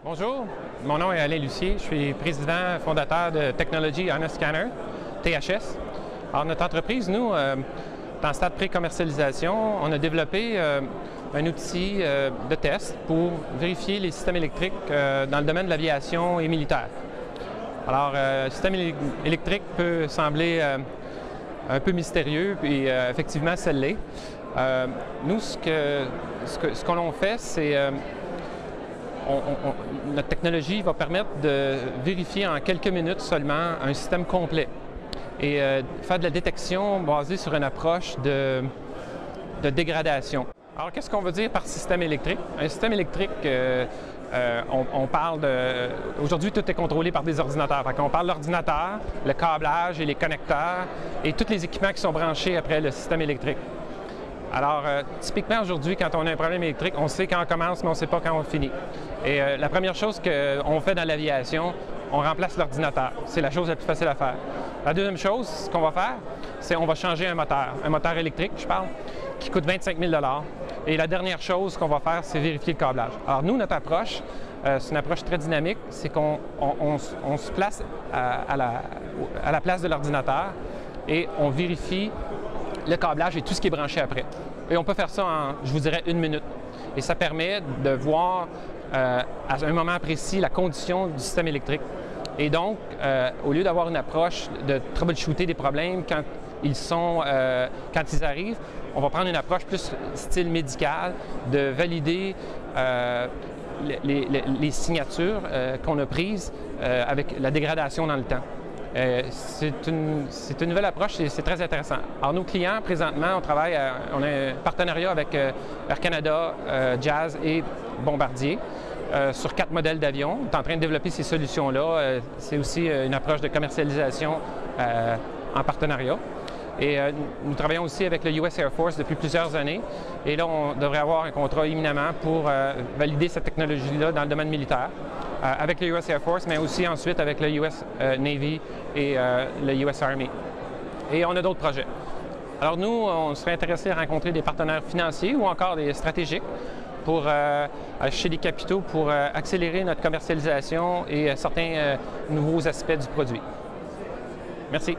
Bonjour, mon nom est Alain Lucier, je suis président fondateur de Technology On a Scanner, THS. Alors notre entreprise, nous, dans le stade pré-commercialisation, on a développé un outil de test pour vérifier les systèmes électriques dans le domaine de l'aviation et militaire. Alors, le système électrique peut sembler un peu mystérieux, puis effectivement, ça l'est. Nous, ce que l'on fait, c'est notre technologie va permettre de vérifier en quelques minutes seulement un système complet et faire de la détection basée sur une approche de dégradation. Alors, qu'est-ce qu'on veut dire par système électrique? Un système électrique, on parle de... Aujourd'hui, tout est contrôlé par des ordinateurs. Fait qu'on parle de l'ordinateur, le câblage et les connecteurs et tous les équipements qui sont branchés après le système électrique. Alors, typiquement aujourd'hui, quand on a un problème électrique, on sait quand on commence, mais on ne sait pas quand on finit. Et la première chose qu'on fait dans l'aviation, on remplace l'ordinateur. C'est la chose la plus facile à faire. La deuxième chose, ce qu'on va faire, c'est qu'on va changer un moteur électrique, je parle, qui coûte 25 000 $. Et la dernière chose qu'on va faire, c'est vérifier le câblage. Alors nous, notre approche, c'est une approche très dynamique, c'est qu'on se place à la place de l'ordinateur et on vérifie le câblage et tout ce qui est branché après. Et on peut faire ça en, je vous dirais, 1 minute. Et ça permet de voir à un moment précis la condition du système électrique. Et donc, au lieu d'avoir une approche de troubleshooter des problèmes quand ils arrivent, on va prendre une approche plus style médical, de valider les signatures qu'on a prises avec la dégradation dans le temps. C'est une nouvelle approche et c'est très intéressant. Alors, nos clients, présentement, on a un partenariat avec Air Canada, Jazz et Bombardier sur 4 modèles d'avions. On est en train de développer ces solutions-là. C'est aussi une approche de commercialisation en partenariat. Et nous travaillons aussi avec le US Air Force depuis plusieurs années. Et là, on devrait avoir un contrat imminemment pour valider cette technologie-là dans le domaine militaire, avec le US Air Force, mais aussi ensuite avec le US Navy et le US Army. Et on a d'autres projets. Alors nous, on serait intéressé à rencontrer des partenaires financiers ou encore des stratégiques pour acheter des capitaux pour accélérer notre commercialisation et certains nouveaux aspects du produit. Merci.